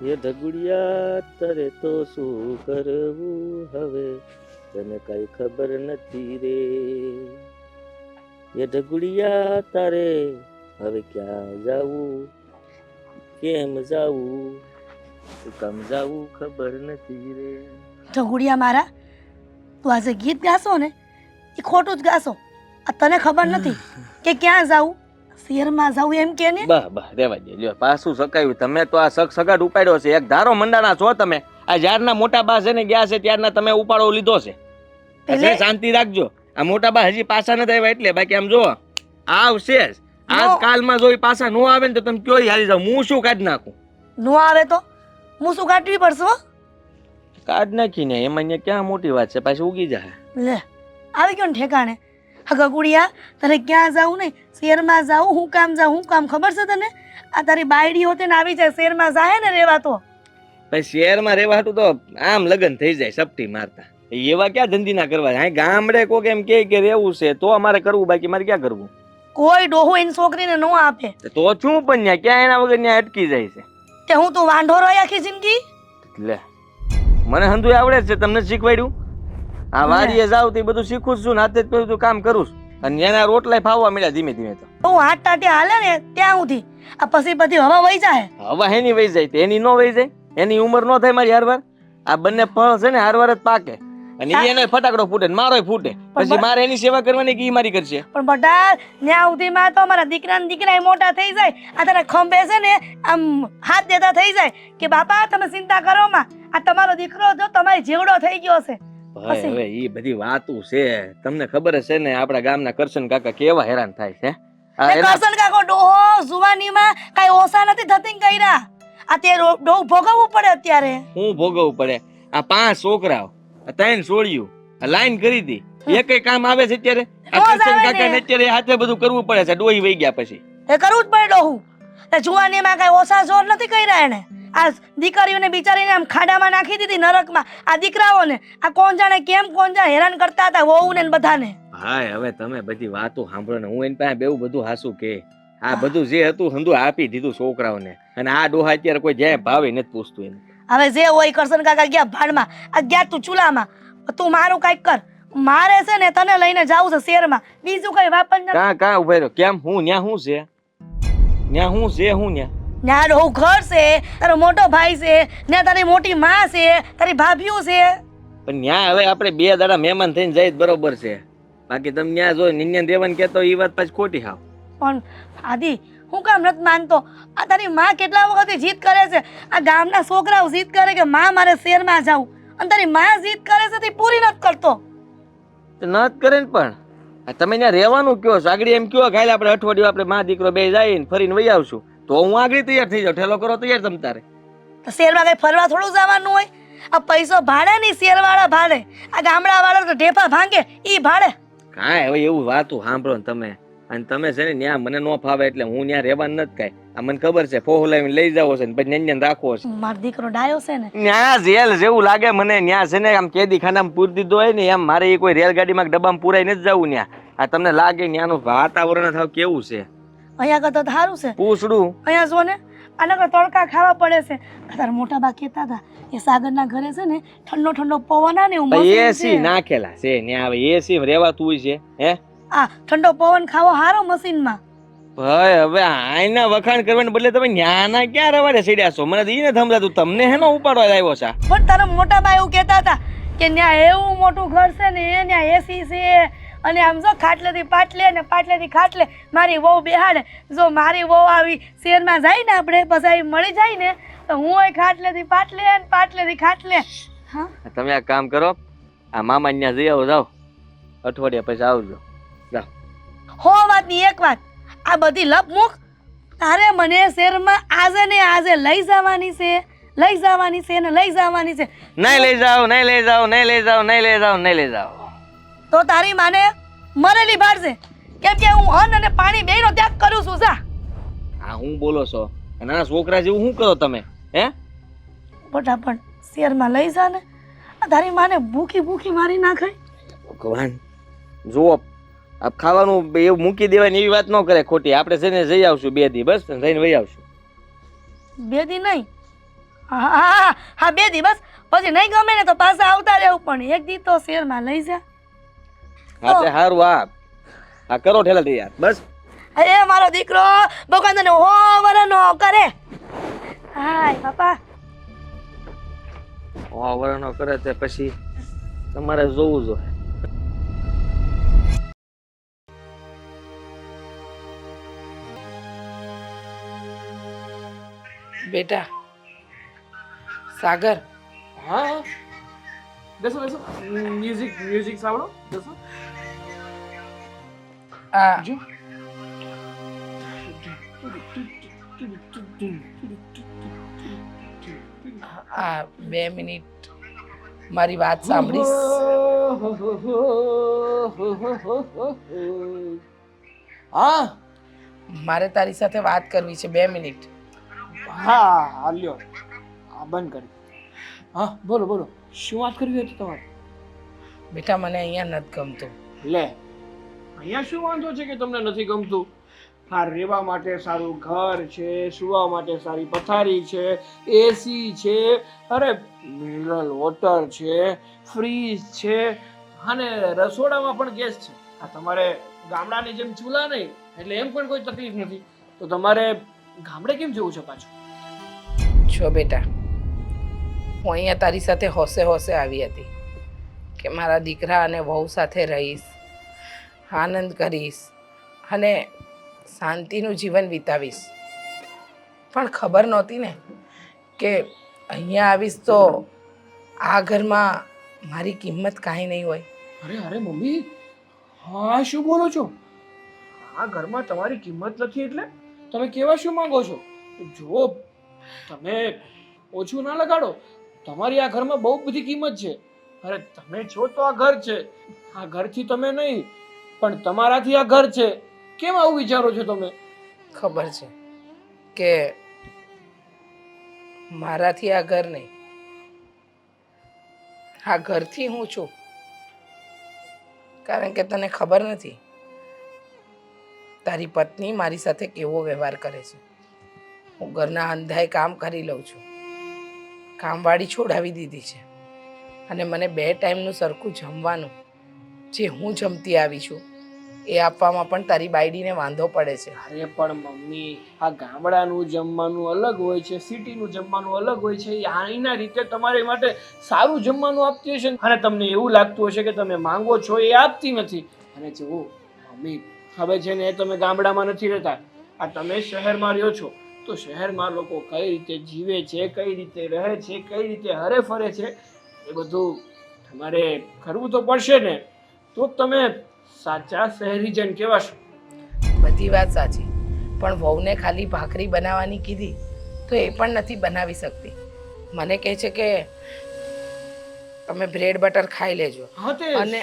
એ ઢગુડિયા તારે તો શું કરવું હવે, તને કઈ ખબર નથી રે. એ ઢગુડિયા તારે હવે ક્યાં જાવું, કેમ જાવું, કમ જાવું ખબર નથી રે. ઢગુડિયા મારા, તું આજે ગીત ગાશો ને એ ખોટું જ ગાશો. આ તને ખબર નથી કે ક્યાં જાવું, શહેરમાં જાવું એમ કે ને. બા બા રેવા દે, લ્યો પાછું સકાયું. તમે તો આ સગાટ ઉપાડ્યો છે, એક ધારો મંડાણા છો તમે. આ જ્યારના મોટા બા છે ને ગયા છે ત્યારના તમે ઉપાડો લીધો છે. એટલે શાંતિ રાખજો. આ મોટા બા હજી પાછા નથી આવ્યા એટલે, બાકી આમ જો આવશે જ. આજ કાલમાં જો પાછા નો આવે ને તો તમે કયો હારી જાવ, હું શું કાઢી નાખું. નો આવે તો હું શું કાઢવી પડશે હો? કાઢ નાખી ને એમાં અહીંયા ક્યાં મોટી વાત છે, પાછી ઉગી જાય. લે આવી ગયો ને ઠેકાણે. હા ગગુડિયા, તને ક્યાં જાવું નહીં, શહેરમાં જાવું. હું કામ જાઉં, હું કામ ખબર છે તને? આ તારી બાયડી હોતે ને આવી જાય શહેરમાં જાય ને રેવા તો. પછી શહેરમાં રહેવા હતું તો આમ લગ્ન થઈ જાય સપટી મારતા. એવા ક્યાં ધંધી ના કરવા. હા ગામડે કોક એમ કે રહેવું છે તો અમારે કરવું, બાકી મારે ક્યાં કરવું. કોઈ ડોહો એની છોકરીને ન આપે તો શું પણ ન્યા ક્યાં એના વગર ન્યા અટકી જાય છે. તે હું તો વાંઢો રહી આખી જિંદગી. લે મને હંધુય આવડે છે, તમને શીખવાડ્યું. આ વાડીએ જાવ તો બધું શીખું છું, હાથે જ બધું કામ કરું છું. અને એના રોટલા ફાવવા મળ્યા ધીમે ધીમે. તો હું હાથ ટાટે હાલે ને ત્યાં સુધી આ પછી હવા વહી જાય. હવા એની વહી જાય, એની નો વહી જાય. એની ઉંમર નો થાય મારી હારવાર. આ બંને ફળ છે ને હારવાર જ પાકે. અને એને ફટાકડો ફૂટે ને મારોય ફૂટે. પછી મારે એની સેવા કરવાની કે ઈ મારી કરશે. પણ બટા ન્યા સુધીમાં તો મારા દીકરા ને દીકરા મોટા થઈ જાય. આ તારા ખંભે છે ને આમ હાથ દેતા થઈ જાય કે બાપા તમે ચિંતા કરો માં, આ તમારો દીકરો જો તમારી જેવડો થઈ ગયો છે. ભાઈ હવે ઈ બધી વાતો છે, તમને ખબર છે ને આપડા ગામના કરશન કાકા કેવા હેરાન થાય છે. કરશન કાકો ડોહો જુવાનીમાં કઈ ઓછા નથી થતી કર્યા. આ તે ડોહ ભોગવવું પડે અત્યારે. હું ભોગવવું પડે? આ 5 છોકરાઓ, 3 છોડ્યું, લાઈન કરી દી, એકય કામ આવે છે અત્યારે? આ કરશન કાકા ને અત્યારે હાથે બધું કરવું પડે છે. ડોહી વહી ગયા પછી એ કરવું જ પડે ડોહું. જુવાનીમાં કઈ ઓછા જોર નથી કર્યા એને. આ દીકરીઓને બિચારીને આમ ખાડામાં નાખી દીધી, નરકમાં. આ દીકરાઓને આ કોણ જાણે કેમ કોણ જાણે હેરાન કરતા હતા વહુને બધાને. ભાઈ હવે તમે બધી વાતો સાંભળો ને, હું એની પાસે બેવું બધું હાસું કે આ બધું જે હતું હંધુ આપી દીધું છોકરાઓને. અને આ ડોહા અત્યારે કોઈ જ્યાં ભાવે નથી પૂછતું એને. હવે જે હોય કરશન કાકા ગયા ભાડમાં, આ ગયા તું ચૂલામાં. તું મારું કઈક કર. મારે છે ને તને લઈને જાવું છે શહેરમાં, બીજું કઈ વાપન. કાં ઉભા રહ્યો. કેમ હું ન્યા શું છે? ન્યા શું છે? હું ન્યા ન્યા ડોહું ઘર છે, તારો મોટો ભાઈ છે, ન્યા તારી મોટી માં છે, તારી ભાભીઓ છે. પણ ન્યા હવે આપણે 2 દાડા મહેમાન થઈને જાય બરોબર છે, બાકી તમે ન્યા જો નિન્યન દેવન કેતો ઈ વાત પાછી ખોટી હાવ. પણ આદિ હું કામ નથી માનતો? આ તારી માં કેટલા વખત જીદ કરે છે, આ ગામના છોકરાઓ જીદ કરે કે માં મારે શહેરમાં જાવું, અને તારી માં જીદ કરે છે તે પૂરી નથી કરતો. નત કરે ને પણ તમે ત્યાં રહેવાનું કયો છો? આગળ એમ કયો કાલે આપણે અઠવાડિયું આપણે માં દીકરો બે જઈને ફરીને વહી આવશું, તો હું આગળ તૈયાર થઈ જાઉં. ઠેલો કરો તૈયાર તમ તારે. શહેરમાં કઈ ફરવા થોડું જવાનું હોય? આ પૈસો ભાડે નહીં, શહેરવાળા ભાડે, આ ગામડા વાળા તો ઢેફા ભાંગે ઈ ભાડે. કાંઈ હવે એવું વાતું સાંભળો ને તમે. અને તમે છે ને ન્યા મને ન ફાવે એટલે હું ન્યા રહેવાનું નથી કાંઈ. આ મને ખબર છે ફોહો લાવીને લઈ જાવો છે ને પછી ન્યા રાખવો છે. મારો દીકરો ડાયો છે ને, ન્યા જેલ જેવું લાગે મને. ન્યા છે ને આમ કેદી ખાનામાં પૂરી દીધો હોય ને એમ મારે એ કોઈ રેલગાડીમાં ડબ્બામાં પૂરાઈ નથી જવું ન્યા. આ તમને લાગે ન્યાનું વાતાવરણ થાવ કેવું છે? અહીંયા કરતા સારું છે પૂછડું. અહીંયા જો ને આના કરતા તડકા ખાવા પડે છે. તારા મોટા બા કહેતા હતા એ સાગરના ઘરે છે ને ઠંડો ઠંડો પવન આવે ને એસી નાખેલા છે ન્યા. હવે એસી રહેવાતું હોય છે હે? આ ઠંડો પવન ખાવો હારો મશીનમાં. ભાઈ હવે આના વખાણ કરવાને બદલે તમે ન્યાના ક્યાં રવાડે સીડ્યા છો? મને ઈ ને સમજાતું તમને હેનો ઉપાડવા આવ્યો છે? પણ તારા મોટા બા એવું કહેતા હતા કે ન્યા એવું મોટું ઘર છે ને ન્યા એસી છે, અને આમ જો ખાટલેથી પાટલે ને પાટલેથી ખાટલે મારી વહુ બેહાડે. જો મારી વહુ આવી શહેરમાં જાય ને આપણે પછી મળી જાય ને તો હું ખાટલેથી પાટલે ને પાટલેથી ખાટલે. હા તમે આ કામ કરો, આ મામા ત્યાં જઈ આવો, જાઓ અઠવાડિયા પછી આવજો. જાઓ. હો વાતની એક વાત, આ બધી લપ મૂક. તારે મને શહેરમાં આજે ને આજે લઈ જવાની છે, લઈ જવાની છે ને લઈ જવાની છે. નહીં લઈ જાઓ, નહીં લઈ જાઓ, નહીં લઈ જાઓ, નહીં લઈ જાઓ, નહીં લઈ જાઓ. તો તારી માને મરેલી ભાડશે, કેમ કે હું અન્ન અને પાણી બેયનો ત્યાગ કરું છું. જા. હા હું બોલો છો? નાના છોકરા જેવું શું કરો તમે હે? બટા પણ શહેરમાં લઈ જા ને, આ તારી માને ભૂખી ભૂખી મારી નાખાય. ભગવાન જુઓ, આપ ખાવાનું એવું મૂકી દેવાની એવી વાત ન કરે ખોટી. આપણે છે ને જઈ આવશું 2 દી, બસ જઈને વહી આવશું. 2 દી નહીં, હા હા 2 દિવસ પછી નહીં ગમે ને તો પાછા આવતા રહેવું, પણ એક દી તો શહેરમાં લઈ જા. હા તે હારું. હા કરો ઠેલા તૈયાર બસ. અરે મારો દીકરો ભગવાન તને હોવરનો કરે. હાય બાપા. વરનો કરે તે પછી તમારે જોવું જોઈએ. બેટા સાગર, હા બેસો બેસો. મ્યુઝિક સાંભળો બેસો. આ જો આ 2 મિનિટ મારી વાત સાંભળીશ? હા મારે તારી સાથે વાત કરવી છે 2 મિનિટ. હા હાલ્યો. હા બંધ કરી. હા બોલો બોલો, શું વાત કરવી હતી તમારે? બેટા મને અહીંયા નથી ગમતું. લે, અહીંયા શું વાંધો છે કે તમને નથી ગમતું? હા, રહેવા માટે સારું ઘર છે, સુવા માટે સારી પથારી છે, એસી છે, અરે મિનરલ વોટર છે, ફ્રીજ છે, અને રસોડામાં પણ ગેસ છે. આ તમારે ગામડાની જેમ ચૂલા નહીં એટલે એમ પણ કોઈ તકલીફ નથી. તો તમારે ગામડે કેમ જવું છે પાછું? જો બેટા, હું અહીંયા તારી સાથે હોશે હોશે આવી હતી કે મારા દીકરા અને વહુ સાથે રહીશ, આનંદ કરીશ અને શાંતિનું જીવન વિતાવીશ. પણ ખબર નહોતી ને કે અહીંયા આવીશ તો આ ઘરમાં મારી કિંમત કાંઈ નહીં હોય. અરે અરે મમ્મી, હા શું બોલો છો? આ ઘરમાં તમારી કિંમત નથી એટલે તમે કેવા શું માંગો છો? જો તમે ઓછું ના લગાડો, તમારી આ ઘરમાં બહુ બધી કિંમત છે. અરે તમે છો તો આ ઘર છે, આ ઘરથી તમે નહીં પણ તમારાથી આ ઘર છે. કેમ આવું વિચારો છો તમે? ખબર છે કે મારાથી આ ઘર નહીં, આ ઘરથી હું છું. કારણ કે તને ખબર નથી તારી પત્ની મારી સાથે કેવો વ્યવહાર કરે છે. હું ઘરના અંધાએ કામ કરી લઉં છું, કામવાળી છોડાવી દીધી છે અને મને 2 ટાઈમનું સરખું જમવાનું જે હું જમતી આવી છું એ આપવામાં પણ તારી બાયડીને વાંધો પડે છે. અરે પણ મમ્મી, આ ગામડાનું જમવાનું અલગ હોય છે, સિટીનું જમવાનું અલગ હોય છે. અહીંના રીતે તમારી માટે સારું જમવાનું આપતી હશે અને તમને એવું લાગતું હશે કે તમે માંગો છો એ આપતી નથી. અને જુઓ મમ્મી, હવે છે ને તમે ગામડામાં નથી રહેતા, આ તમે શહેરમાં રહ્યો છો. તો શહેરમાં લોકો કઈ રીતે જીવે છે, કઈ રીતે રહે છે, કઈ રીતે હરે ફરે છે, એ બધું તમારે કરવું તો પડશે ને. તો તમે સાચા શહેરીજન કહેવાશો. બધી વાત સાચી, પણ વહુને ખાલી ભાખરી બનાવવાની કીધી તો એ પણ નથી બનાવી શકતી. મને કહે છે કે તમે બ્રેડ બટર ખાઈ લેજો. હા તે અને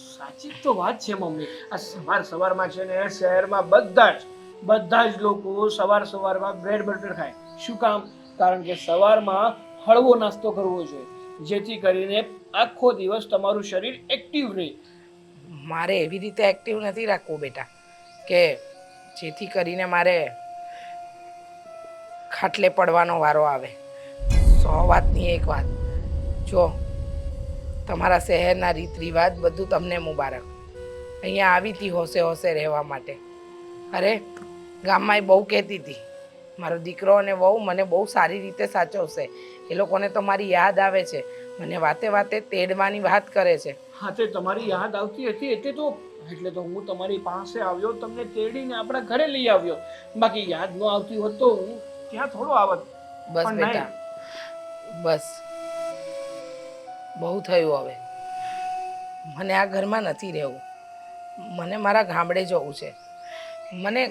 સાચી તો વાત છે મમ્મી. આ સવારમાં છે ને શહેરમાં બધા જ લોકો સવારમાં બ્રેડ બટર ખાય. શું કામ? કારણ કે સવારમાં હળવો નાસ્તો કરવો જોઈએ, જેથી કરીને આખો દિવસ તમારું શરીર એક્ટિવ રહે. મારે એવી રીતે એક્ટિવ નથી રાખવું બેટા કે જેથી કરીને મારે ખાટલે પડવાનો વારો આવે. 100 વાતની એક વાત, જો તમારા શહેરના રીત રિવાજ બધું તમને મુબારક. અહીંયા આવી હતી હોશે હોશે રહેવા માટે. અરે ગામમાં એ બહુ કહેતી હતી મારો દીકરો અને વહુ મને બહુ સારી રીતે સાચવશે, એ લોકોને તો મારી યાદ આવે છે, મને વાતે વાતે તેડવાની વાત કરે છે. હા તે તમારી યાદ આવતી હતી એટલે તો હું તમારી પાસે આવ્યો, તમને તેડીને આપણા ઘરે લઈ આવ્યો. બાકી યાદ ન આવતી હોત તો હું ત્યાં થોડો આવત. બસ પણ બેટા, બસ બહુ થયું હવે. મને આ ઘરમાં નથી રહેવું, મને મારા ગામડે જવું છે. મને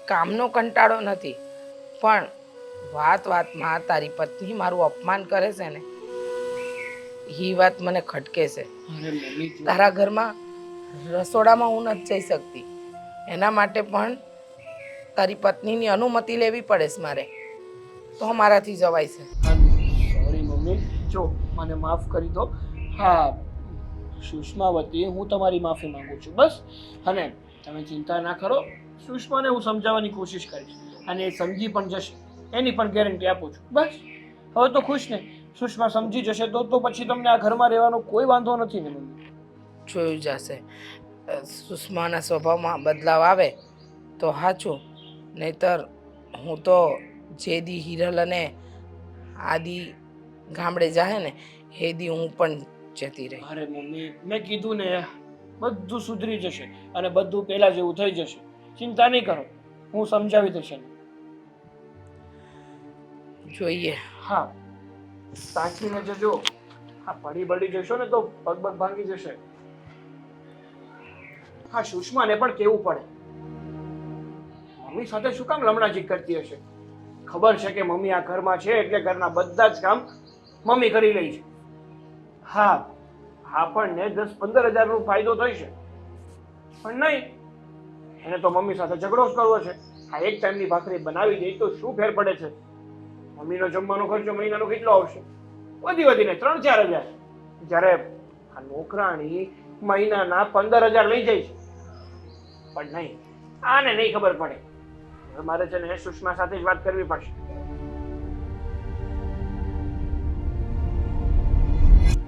કામનો કંટાળો નથી, પણ વાતમાં તારી પત્ની મારું અપમાન કરે છે ને એ વાત મને ખટકે છે. અરે મમ્મી, તારા ઘરમાં રસોડામાં હું નથી જઈ શકતી, એના માટે પણ તારી પત્નીની અનુમતિ લેવી પડે છે મારે, તો મારાથી જવાય છે. સોરી મમ્મી, જો મને માફ કરી દો. હા સુષ્માવતી, હું તમારી માફી માંગુ છું બસ. અને તમે ચિંતા ના કરો, સુષ્માને હું સમજાવવાની કોશિશ કરીશ અને એ સમજી પણ જશે, એની પણ ગેરંટી આપું છું બસ. હવે તો ખુશ ને? સુષ્મા સમજી જશે તો પછી તમને આ ઘરમાં રહેવાનો કોઈ વાંધો નથી ને મમ્મી. જોયું જશે. સુષ્માના સ્વભાવમાં બદલાવ આવે તો સાચું, નહીતર હું તો જે દી હિરલ અને આદિ ગામડે જાય ને એ દી હું પણ જતી રહી. અરે મમ્મી, મેં કીધું ને, બધું સુધરી જશે અને બધું પહેલા જેવું થઈ જશે. ચિંતા નહીં કરો, હું સમજાવી દઈશ એને. જોઈએ. હા, સાચવીને જજો. હા, પડી જશો ને તો પગ ભાંગી જશે. હા, સુષ્માને પણ કેવું પડે. મમ્મી સાથે શું કામ લમણાજી કરતી હશે? ખબર છે કે મમ્મી આ ઘરમાં છે એટલે ઘરના બધા જ કામ મમ્મી કરી રહી છે. હા, આપણને 10-15 હજારનો ફાયદો થઈ છે, પણ નહીં, એને તો મમ્મી સાથે ઝઘડો જ કરવો છે. આ એક ટાઈમની ભાખરી બનાવી દે તો શું ફેર પડે છે? મમ્મીનો જમવાનો ખર્ચો મહિનાનો કેટલો આવશે? વધીને 3-4 હજાર. જ્યારે આ નોકરાણી મહિનાના 15,000 લઈ જાય છે. પણ નહીં, આને નહીં ખબર પડે. હવે મારે છે ને સુષ્મા સાથે જ વાત કરવી પડશે.